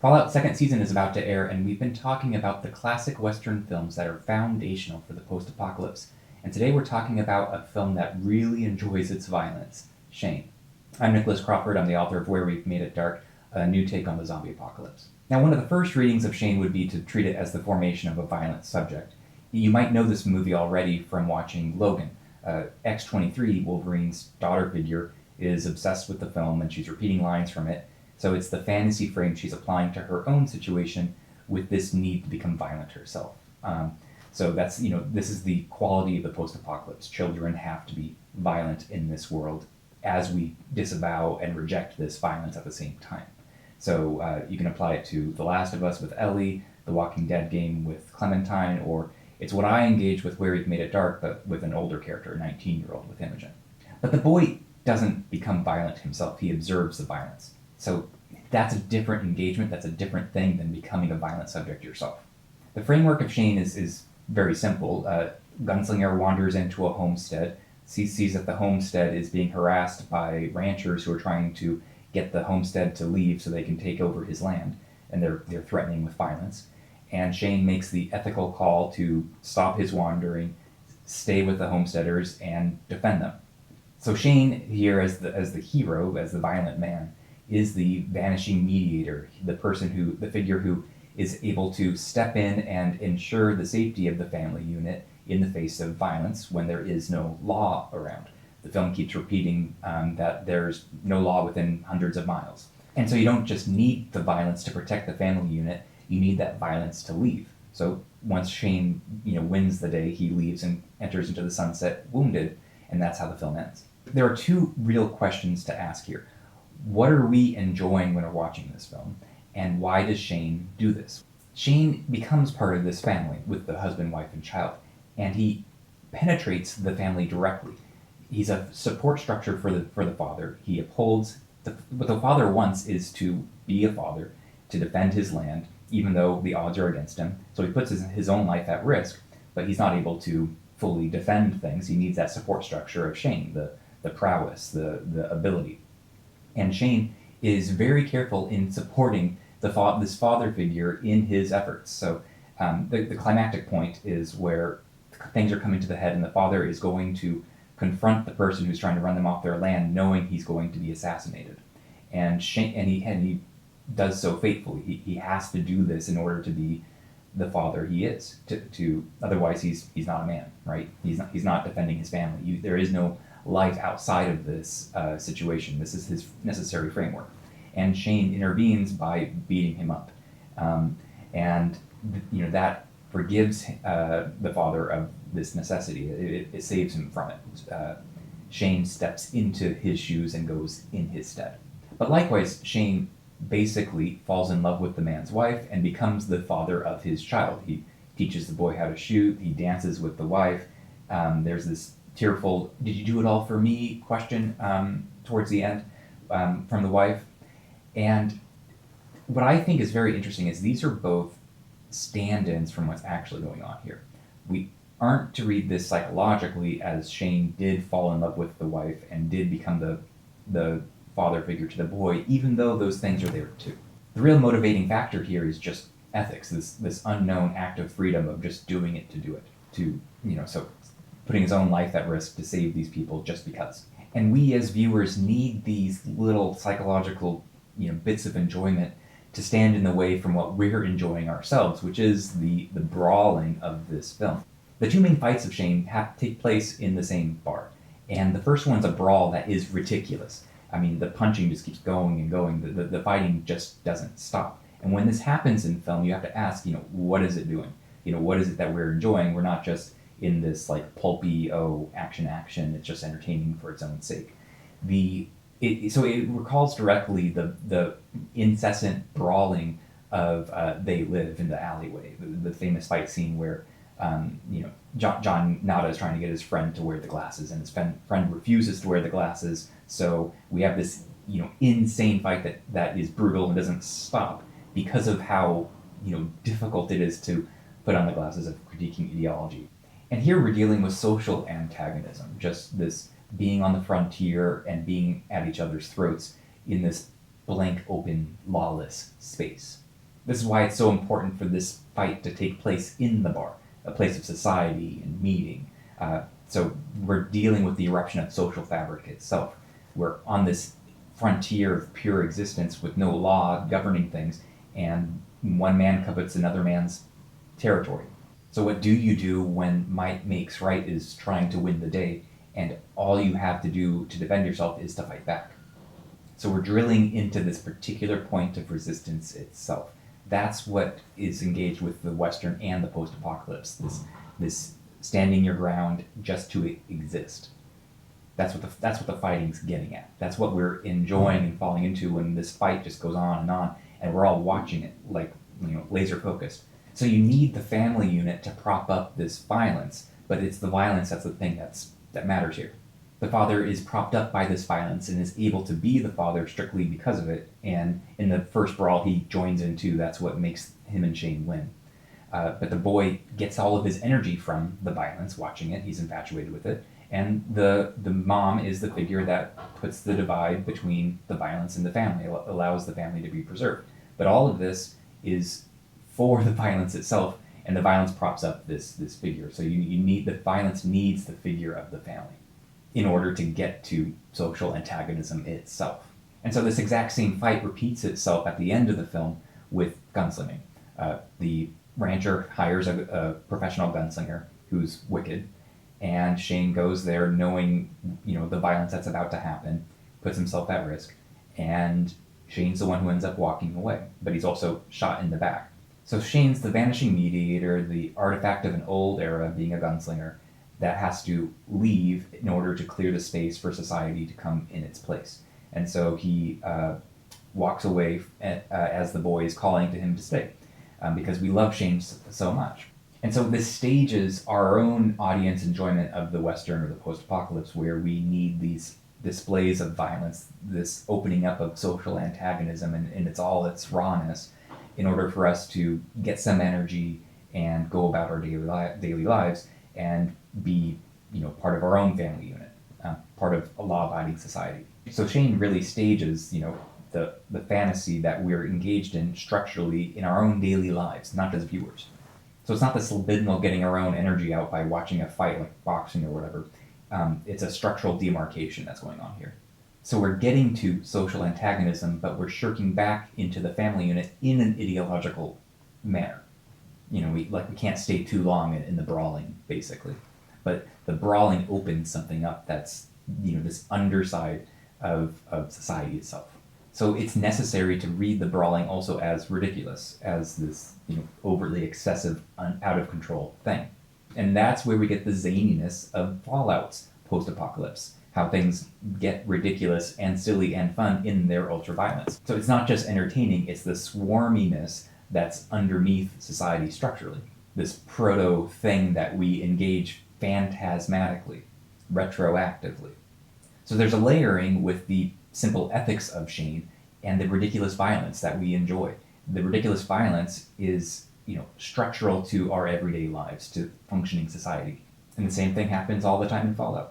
Fallout second season is about to air, and we've been talking about the classic Western films that are foundational for the post-apocalypse. And today we're talking about a film that really enjoys its violence, Shane. I'm Nicholas Crawford. I'm the author of Where We've Made It Dark, a new take on the zombie apocalypse. Now, one of the first readings of Shane would be to treat it as the formation of a violent subject. You might know this movie already from watching Logan. X-23, Wolverine's daughter figure, is obsessed with the film and she's repeating lines from it. So it's the fantasy frame she's applying to her own situation with this need to become violent herself. So that's, this is the quality of the post-apocalypse. Children have to be violent in this world as we disavow and reject this violence at the same time. So you can apply it to The Last of Us with Ellie, The Walking Dead game with Clementine, or it's what I engage with Where We've Made It Dark, but with an older character, a 19-year-old with Imogen. But the boy doesn't become violent himself. He observes the violence. So that's a different engagement, that's a different thing than becoming a violent subject yourself. The framework of Shane is very simple. Gunslinger wanders into a homestead, sees that the homestead is being harassed by ranchers who are trying to get the homestead to leave so they can take over his land, and they're threatening with violence. And Shane makes the ethical call to stop his wandering, stay with the homesteaders, and defend them. So Shane here as the hero, as the violent man, is the vanishing mediator, the figure who is able to step in and ensure the safety of the family unit in the face of violence when there is no law around. The film keeps repeating that there's no law within hundreds of miles. And so you don't just need the violence to protect the family unit, you need that violence to leave. So once Shane wins the day, he leaves and enters into the sunset wounded, and that's how the film ends. There are two real questions to ask here. What are we enjoying when we're watching this film? And why does Shane do this? Shane becomes part of this family with the husband, wife, and child, and he penetrates the family directly. He's a support structure for the father. He upholds what the father wants is to be a father, to defend his land, even though the odds are against him. So he puts his own life at risk, but he's not able to fully defend things. He needs that support structure of Shane, the prowess, the ability. And Shane is very careful in supporting this father figure in his efforts. So the climactic point is where things are coming to the head, and the father is going to confront the person who's trying to run them off their land, knowing he's going to be assassinated. And he does so faithfully. He has to do this in order to be the father he is. Otherwise, he's not a man, right? He's not defending his family. There is no life outside of this situation. This is his necessary framework. And Shane intervenes by beating him up. That forgives the father of this necessity. It saves him from it. Shane steps into his shoes and goes in his stead. But likewise, Shane basically falls in love with the man's wife and becomes the father of his child. He teaches the boy how to shoot. He dances with the wife. There's this tearful, "Did you do it all for me?" question towards the end from the wife. And what I think is very interesting is these are both stand-ins from what's actually going on here. We aren't to read this psychologically, as Shane did fall in love with the wife and did become the father figure to the boy, even though those things are there too. The real motivating factor here is just ethics, this unknown act of freedom of just doing it to do it, so putting his own life at risk to save these people just because. And we as viewers need these little psychological, bits of enjoyment to stand in the way from what we're enjoying ourselves, which is the brawling of this film. The two main fights of Shane take place in the same bar, and the first one's a brawl that is ridiculous. I mean, the punching just keeps going and going. The fighting just doesn't stop. And when this happens in film, you have to ask, what is it doing? What is it that we're enjoying? We're not just in this like pulpy, action, it's just entertaining for its own sake. So it recalls directly the incessant brawling of They Live in the alleyway, the famous fight scene where John Nada is trying to get his friend to wear the glasses, and his friend refuses to wear the glasses. So we have this insane fight that is brutal and doesn't stop because of how difficult it is to put on the glasses of critiquing ideology. And here we're dealing with social antagonism, just this being on the frontier and being at each other's throats in this blank, open, lawless space. This is why it's so important for this fight to take place in the bar, a place of society and meeting. So we're dealing with the eruption of social fabric itself. We're on this frontier of pure existence with no law governing things, and one man covets another man's territory. So what do you do when might makes right is trying to win the day, and all you have to do to defend yourself is to fight back? So we're drilling into this particular point of resistance itself. That's what is engaged with the Western and the post-apocalypse. This standing your ground just to exist. That's what the fighting's getting at. That's what we're enjoying and falling into when this fight just goes on, and we're all watching it like laser focused. So you need the family unit to prop up this violence, but it's the violence that's the thing that matters here. The father is propped up by this violence and is able to be the father strictly because of it. And in the first brawl he joins into, that's what makes him and Shane win. But the boy gets all of his energy from the violence, watching it. He's infatuated with it. And the mom is the figure that puts the divide between the violence and the family, allows the family to be preserved. But all of this is for the violence itself, and the violence props up this figure. So you need, the violence needs the figure of the family in order to get to social antagonism itself. And so this exact same fight repeats itself at the end of the film with gunslinging. The rancher hires a professional gunslinger who's wicked, and Shane goes there knowing the violence that's about to happen, puts himself at risk, and Shane's the one who ends up walking away, but he's also shot in the back. So Shane's the vanishing mediator, the artifact of an old era, being a gunslinger, that has to leave in order to clear the space for society to come in its place. And so he walks away as the boy is calling to him to stay, because we love Shane so much. And so this stages our own audience enjoyment of the Western or the post-apocalypse, where we need these displays of violence, this opening up of social antagonism in its rawness, in order for us to get some energy and go about our daily lives and be part of our own family unit, part of a law-abiding society. So Shane really stages the fantasy that we're engaged in structurally in our own daily lives, not as viewers. So it's not this libidinal getting our own energy out by watching a fight like boxing or whatever. It's a structural demarcation that's going on here. So we're getting to social antagonism, but we're shirking back into the family unit in an ideological manner. We can't stay too long in the brawling, basically. But the brawling opens something up that's this underside of society itself. So it's necessary to read the brawling also as ridiculous, as this overtly excessive, out of control thing. And that's where we get the zaniness of Fallout's post-apocalypse, how things get ridiculous and silly and fun in their ultraviolence. So it's not just entertaining, it's the swarminess that's underneath society structurally. This proto thing that we engage phantasmatically, retroactively. So there's a layering with the simple ethics of Shane and the ridiculous violence that we enjoy. The ridiculous violence is, structural to our everyday lives, to functioning society. And the same thing happens all the time in Fallout.